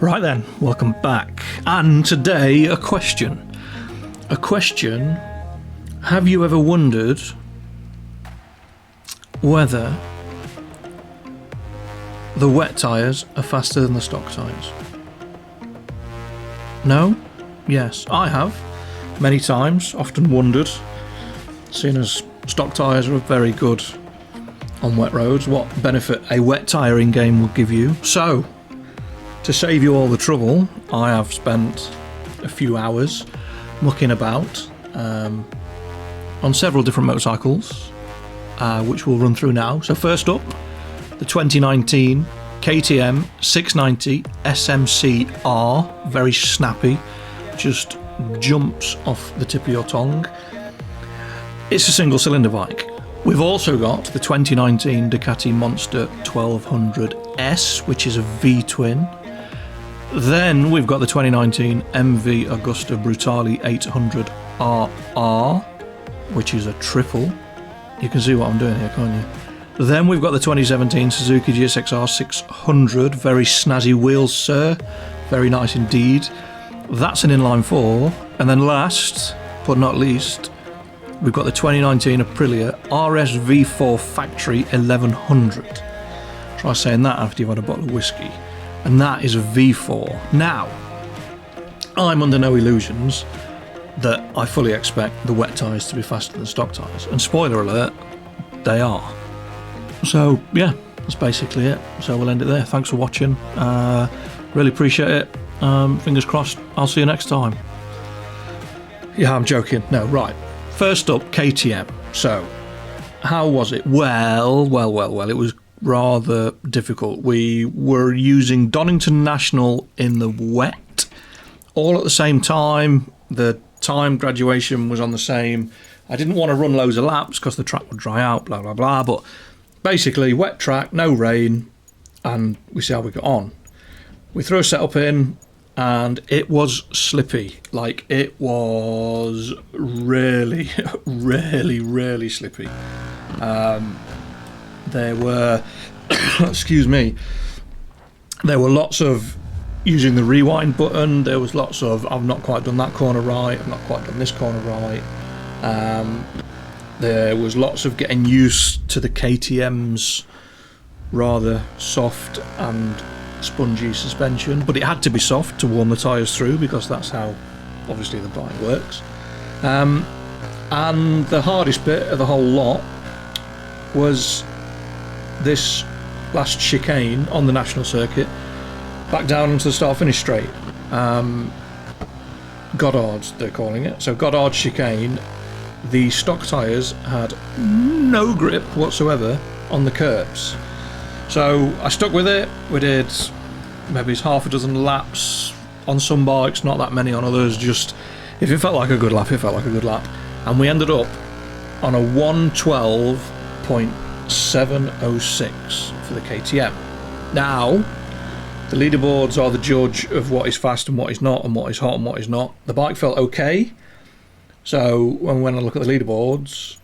Right then, welcome back. And today, a question. A question, have you ever wondered whether the wet tyres are faster than the stock tyres? No? Yes, I have. Many times, often wondered, seeing as stock tyres are very good on wet roads, what benefit a wet tyring game will give you. So, to save you all the trouble, I have spent a few hours mucking about on several different motorcycles, which we'll run through now. So first up, the 2019 KTM 690 Smc R, very snappy, just jumps off the tip of your tongue. It's a single cylinder bike. We've also got the 2019 Ducati Monster 1200S, which is a V-twin. Then we've got the 2019 MV Agusta Brutale 800RR, which is a triple. You can see what I'm doing here, can't you? Then we've got the 2017 Suzuki Gsxr 600, very snazzy wheels, sir. Very nice indeed. That's an inline four. And then last, but not least, we've got the 2019 Aprilia RSV4 Factory 1100. Try saying that after you've had a bottle of whiskey. And that is a V4. Now, I'm under no illusions that I fully expect the wet tyres to be faster than stock tyres. And spoiler alert, they are. So, yeah, that's basically it. So we'll end it there. Thanks for watching. Really appreciate it. Fingers crossed, I'll see you next time. Yeah, I'm joking. No, right. First up, KTM. So, how was it? Well, it was rather difficult. We were using Donington National in the wet all at the same time. The time graduation was on the same. I didn't want to run loads of laps because the track would dry out, blah blah blah, but basically wet track, no rain, and we see how we got on. We threw a setup in and it was slippy. Like, it was really really slippy. There were, excuse me, there were lots of using the rewind button. There was lots of, I've not quite done that corner right, I've not quite done this corner right. There was lots of getting used to the KTM's rather soft and spongy suspension, but it had to be soft to warm the tyres through because that's how obviously the bike works. And the hardest bit of the whole lot was this last chicane on the national circuit, back down into the start-finish straight. Goddard's, they're calling it. So Goddard chicane, the stock tyres had no grip whatsoever on the curbs. So I stuck with it. We did maybe half a dozen laps on some bikes, not that many on others. Just if it felt like a good lap, it felt like a good lap. And we ended up on a 112.706 for the KTM. Now, the leaderboards are the judge of what is fast and what is not, and what is hot and what is not. The bike felt okay. So when I look at the leaderboards,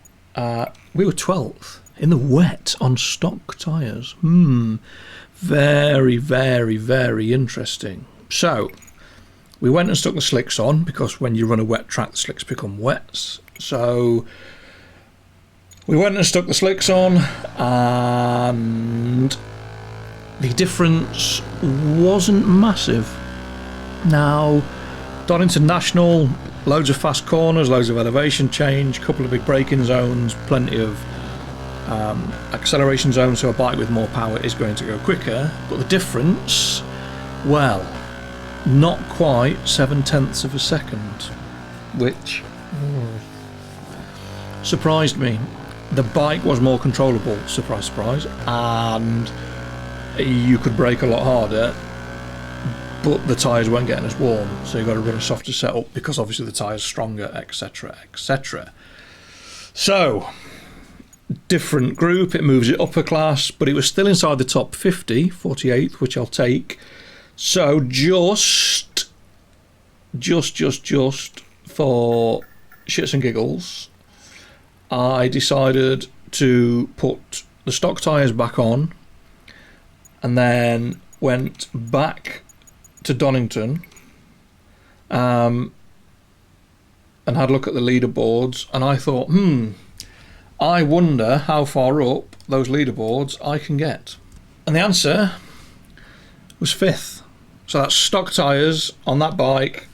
we were 12th in the wet on stock tyres. Very, very, very interesting. So we went and stuck the slicks on because when you run a wet track, the slicks become wet. So we went and stuck the slicks on, and the difference wasn't massive. Now, Donington National, loads of fast corners, loads of elevation change, couple of big braking zones, plenty of acceleration zones, so a bike with more power is going to go quicker. But the difference, well, not quite 7/10 of a second, which surprised me. The bike was more controllable, surprise surprise, and you could brake a lot harder, but the tyres weren't getting as warm, so you've got to run a softer setup because obviously the tyre's stronger, etc, etc. So different group, it moves it upper class, but it was still inside the top 50, 48th, which I'll take. So just for shits and giggles, I decided to put the stock tyres back on and then went back to Donington and had a look at the leaderboards, and I thought, I wonder how far up those leaderboards I can get. And the answer was 5th. So that's stock tyres on that bike,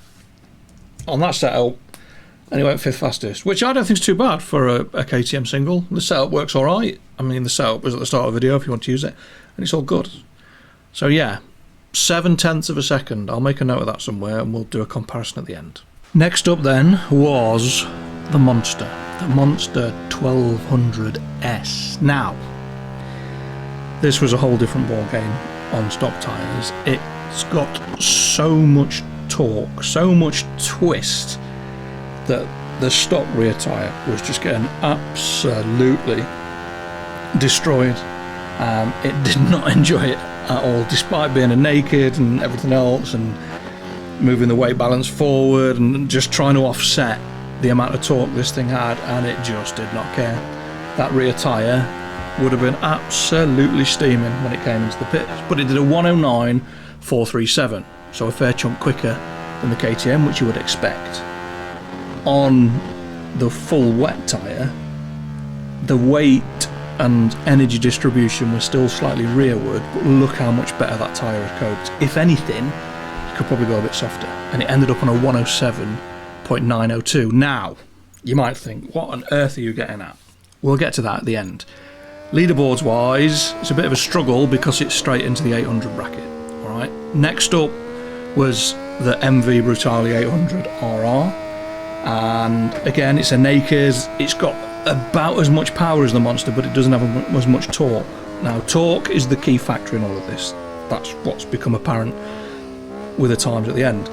on that setup, and he went 5th fastest, which I don't think is too bad for a KTM single. The setup works all right. I mean, the setup was at the start of the video if you want to use it, and it's all good. So yeah, 0.7 of a second. I'll make a note of that somewhere, and we'll do a comparison at the end. Next up then was the Monster 1200S. Now, this was a whole different ball game on stock tyres. It's got so much torque, so much twist, that the stock rear tyre was just getting absolutely destroyed. It did not enjoy it at all, despite being a naked and everything else, and moving the weight balance forward and just trying to offset the amount of torque this thing had, and it just did not care. That rear tyre would have been absolutely steaming when it came into the pits, but it did a 109.437, so a fair chunk quicker than the KTM, which you would expect. On the full wet tyre, the weight and energy distribution was still slightly rearward, but look how much better that tyre has coped. If anything, it could probably go a bit softer, and it ended up on a 107.902. Now, you might think, what on earth are you getting at? We'll get to that at the end. Leaderboards wise, it's a bit of a struggle because it's straight into the 800 bracket. Alright, next up was the MV Brutale 800 RR, and again, it's a naked. It's got about as much power as the Monster, but it doesn't have as much torque. Now, torque is the key factor in all of this. That's what's become apparent with the times at the end.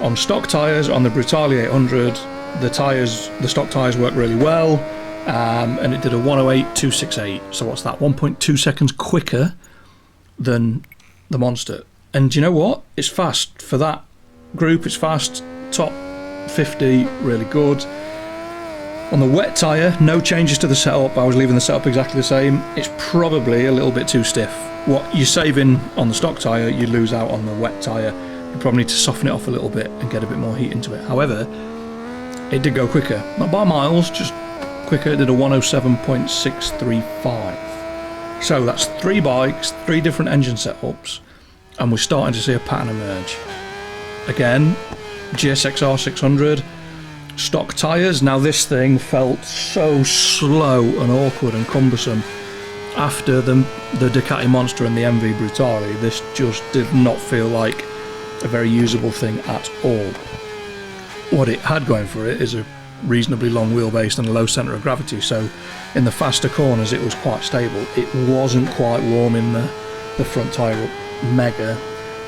On stock tyres, on the Brutale 800, the stock tyres work really well, and it did a 108.268. So what's that? 1.2 seconds quicker than the Monster. And do you know what? It's fast for that group. It's fast. Top 50, really good. On the wet tyre, no changes to the setup. I was leaving the setup exactly the same. It's probably a little bit too stiff. What you're saving on the stock tyre, you lose out on the wet tyre. You probably need to soften it off a little bit and get a bit more heat into it. However, it did go quicker. Not by miles, just quicker. It did a 107.635. So that's 3 bikes, 3 different engine setups, and we're starting to see a pattern emerge. Again, Gsxr 600, stock tyres. Now this thing felt so slow and awkward and cumbersome after the Ducati Monster and the MV Brutale. This just did not feel like a very usable thing at all. What it had going for it is a reasonably long wheelbase and a low centre of gravity, so in the faster corners it was quite stable. It wasn't quite warming the front tyre up mega.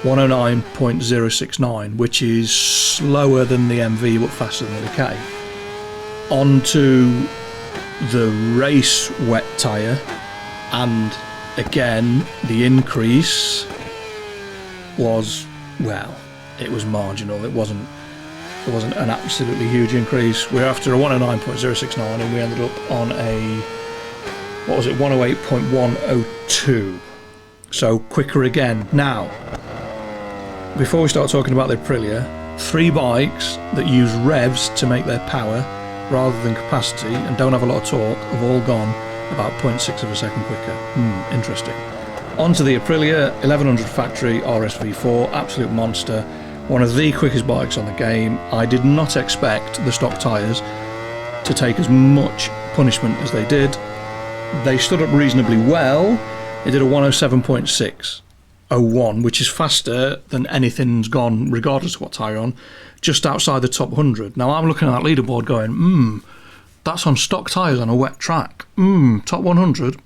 109.069, which is slower than the MV but faster than the Ducati. Onto the race wet tyre, and again the increase was, well, it was marginal. It wasn't an absolutely huge increase. We're after a 109.069 and we ended up on a, what was it, 108.102, so quicker again. Now, before we start talking about the Aprilia, 3 bikes that use revs to make their power rather than capacity and don't have a lot of torque have all gone about 0.6 of a second quicker. Interesting. Onto the Aprilia 1100 factory RSV4, absolute monster, one of the quickest bikes on the game. I did not expect the stock tyres to take as much punishment as they did. They stood up reasonably well. It did a 107.601, which is faster than anything's gone, regardless of what tyre on, just outside the top 100. Now I'm looking at that leaderboard going, that's on stock tyres on a wet track. Top 100,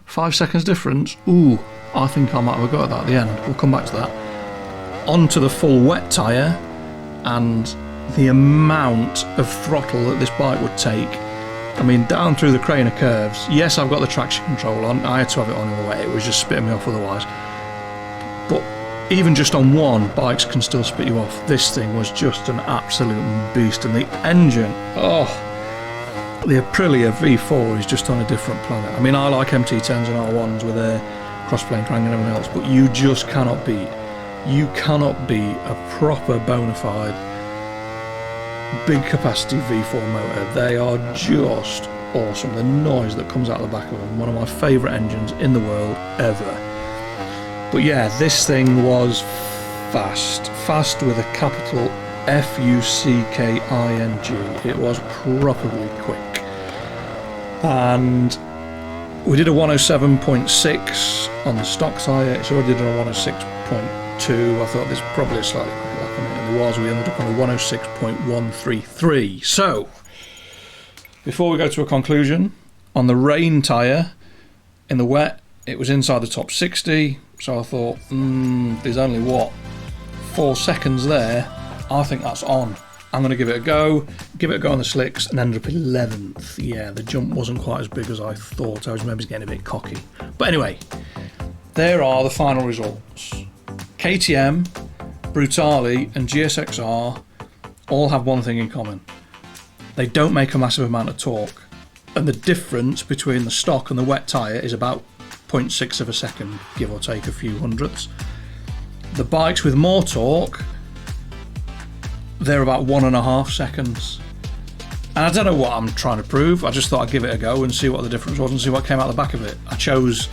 5 seconds difference. Ooh, I think I might have a go at that at the end. We'll come back to that. Onto the full wet tyre, and the amount of throttle that this bike would take. I mean, down through the crane of curves. Yes, I've got the traction control on. I had to have it on in the way. It was just spitting me off otherwise. But even just on one, bikes can still spit you off. This thing was just an absolute beast. And the engine, the Aprilia V4 is just on a different planet. I mean, I like MT10s and R1s with their cross-plane crank and everything else, but you just cannot beat You cannot be a proper bona fide big capacity V4 motor. They are just awesome. The noise that comes out of the back of them, one of my favourite engines in the world ever. But yeah, this thing was fast with a capital F-U-C-K-I-N-G. It was properly quick. And we did a 107.6 on the stock tyre. It's already done a 106.2. I thought there's probably a slightly quicker lap on it, and there was. We ended up on a 106.133. So, before we go to a conclusion, on the rain tyre, in the wet, it was inside the top 60. So I thought, there's only, 4 seconds there. I think that's on. I'm going to give it a go on the slicks, and ended up 11th. Yeah, the jump wasn't quite as big as I thought. I was maybe getting a bit cocky. But anyway, there are the final results. KTM, Brutale and Gsxr all have one thing in common. They don't make a massive amount of torque. And the difference between the stock and the wet tyre is about 0.6 of a second, give or take a few hundredths. The bikes with more torque, they're about 1.5 seconds. And I don't know what I'm trying to prove. I just thought I'd give it a go and see what the difference was and see what came out the back of it. I chose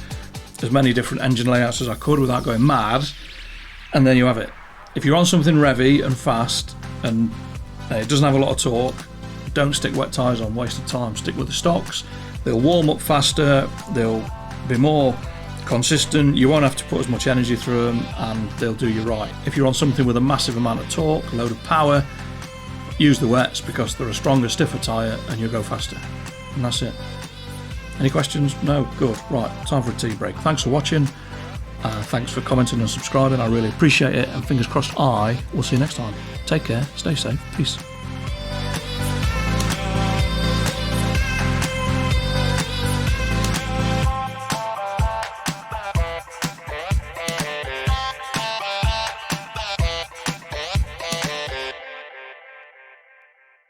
as many different engine layouts as I could without going mad, and then you have it. If you're on something revvy and fast and it doesn't have a lot of torque, don't stick wet tyres on, waste of time. Stick with the stocks. They'll warm up faster, they'll be more consistent, you won't have to put as much energy through them, and they'll do you right. If you're on something with a massive amount of torque, a load of power, use the wets because they're a stronger, stiffer tyre and you'll go faster. And that's it. Any questions? No? Good. Right, time for a tea break. Thanks for watching. Thanks for commenting and subscribing. I really appreciate it, and fingers crossed I will see you next time. Take care, stay safe, peace.